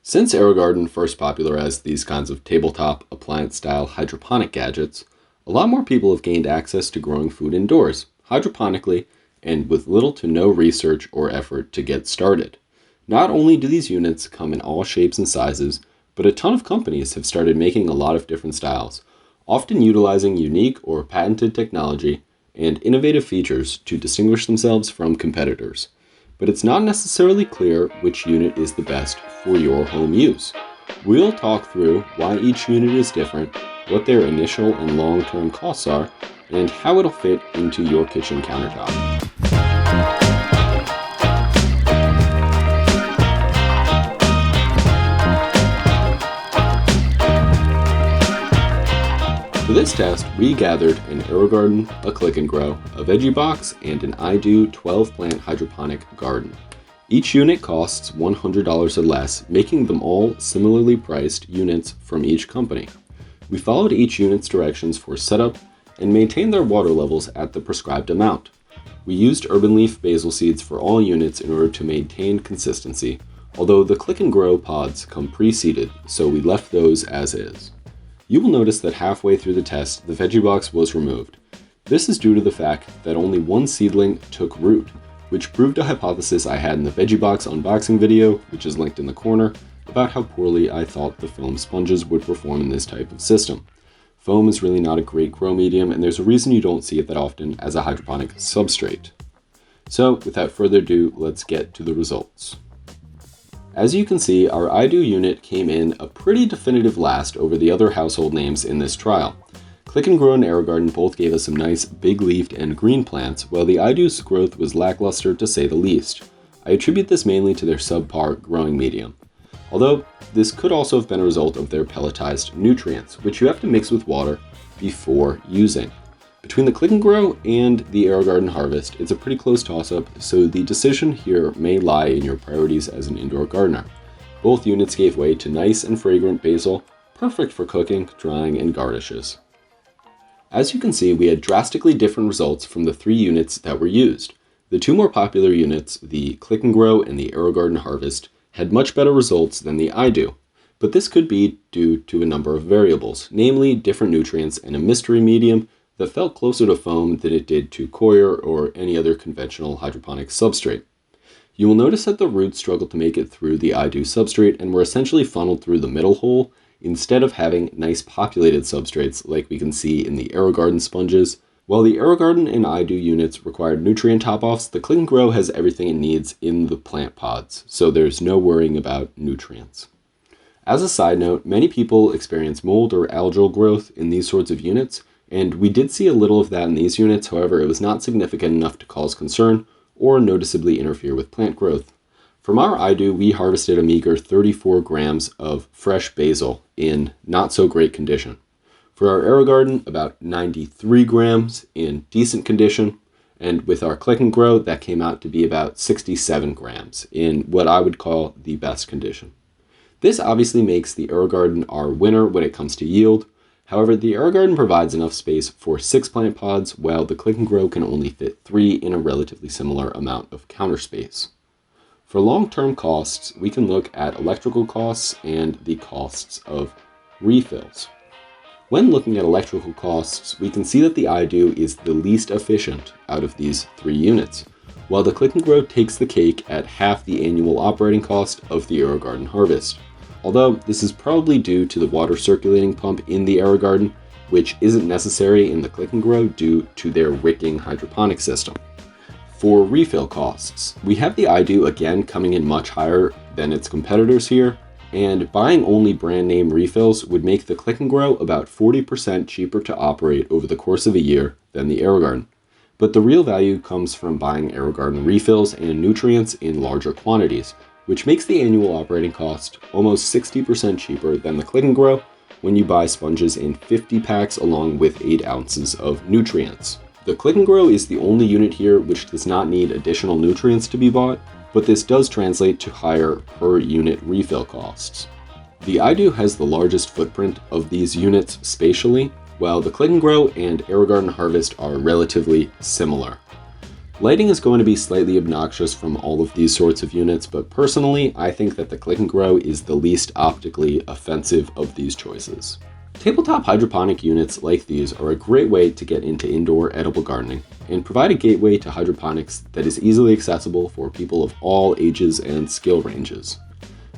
Since Aerogarden first popularized these kinds of tabletop, appliance-style hydroponic gadgets, a lot more people have gained access to growing food indoors, hydroponically, and with little to no research or effort to get started. Not only do these units come in all shapes and sizes, but a ton of companies have started making a lot of different styles, often utilizing unique or patented technology and innovative features to distinguish themselves from competitors. But it's not necessarily clear which unit is the best for your home use. We'll talk through why each unit is different, what their initial and long-term costs are, and how it'll fit into your kitchen countertop. For this test, we gathered an Aerogarden, a ClickandGrow, a Vegebox, and an IDOO 12-plant hydroponic garden. Each unit costs $100 or less, making them all similarly priced units from each company. We followed each unit's directions for setup and maintained their water levels at the prescribed amount. We used urban leaf basil seeds for all units in order to maintain consistency, although the ClickandGrow pods come pre-seeded, so we left those as is. You will notice that halfway through the test, the Vegebox was removed. This is due to the fact that only one seedling took root, which proved a hypothesis I had in the Vegebox unboxing video, which is linked in the corner, about how poorly I thought the foam sponges would perform in this type of system. Foam is really not a great grow medium, and there's a reason you don't see it that often as a hydroponic substrate. So, without further ado, let's get to the results. As you can see, our IDOO unit came in a pretty definitive last over the other household names in this trial. ClickandGrow and Aerogarden both gave us some nice big-leafed and green plants, while the IDOO's growth was lackluster to say the least. I attribute this mainly to their subpar growing medium. Although, this could also have been a result of their pelletized nutrients, which you have to mix with water before using. Between the ClickandGrow and the Aerogarden Harvest, it's a pretty close toss-up, so the decision here may lie in your priorities as an indoor gardener. Both units gave way to nice and fragrant basil, perfect for cooking, drying, and garnishes. As you can see, we had drastically different results from the three units that were used. The two more popular units, the ClickandGrow and the Aerogarden Harvest, had much better results than the IDOO, but this could be due to a number of variables, namely different nutrients and a mystery medium that felt closer to foam than it did to coir or any other conventional hydroponic substrate. You will notice that the roots struggled to make it through the IDOO substrate and were essentially funneled through the middle hole instead of having nice populated substrates like we can see in the Aerogarden sponges. While the Aerogarden and IDOO units required nutrient top-offs, the ClickandGrow has everything it needs in the plant pods, so there's no worrying about nutrients. As a side note, many people experience mold or algal growth in these sorts of units, and we did see a little of that in these units. However, it was not significant enough to cause concern or noticeably interfere with plant growth. From our IDOO, we harvested a meager 34 grams of fresh basil in not so great condition. For our Aerogarden, about 93 grams in decent condition, and with our ClickandGrow, that came out to be about 67 grams in what I would call the best condition. This obviously makes the Aerogarden our winner when it comes to yield. However, the Aerogarden provides enough space for 6 plant pods, while the ClickandGrow can only fit 3 in a relatively similar amount of counter space. For long-term costs, we can look at electrical costs and the costs of refills. When looking at electrical costs, we can see that the IDOO is the least efficient out of these 3 units, while the ClickandGrow takes the cake at half the annual operating cost of the Aerogarden Harvest. Although this is probably due to the water circulating pump in the Aerogarden, which isn't necessary in the ClickandGrow due to their wicking hydroponic system. For refill costs, we have the IDOO again coming in much higher than its competitors here, and buying only brand name refills would make the ClickandGrow about 40% cheaper to operate over the course of a year than the Aerogarden. But the real value comes from buying Aerogarden refills and nutrients in larger quantities, which makes the annual operating cost almost 60% cheaper than the ClickandGrow when you buy sponges in 50 packs along with 8 ounces of nutrients. The ClickandGrow is the only unit here which does not need additional nutrients to be bought, but this does translate to higher per unit refill costs. The IDOO has the largest footprint of these units spatially, while the ClickandGrow and Aerogarden Harvest are relatively similar. Lighting is going to be slightly obnoxious from all of these sorts of units, but personally, I think that the ClickandGrow is the least optically offensive of these choices. Tabletop hydroponic units like these are a great way to get into indoor edible gardening and provide a gateway to hydroponics that is easily accessible for people of all ages and skill ranges.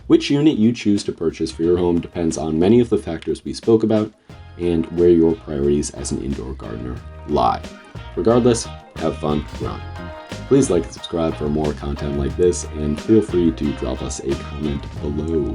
Which unit you choose to purchase for your home depends on many of the factors we spoke about and where your priorities as an indoor gardener lie. Regardless, have fun growing. Please like and subscribe for more content like this, and feel free to drop us a comment below.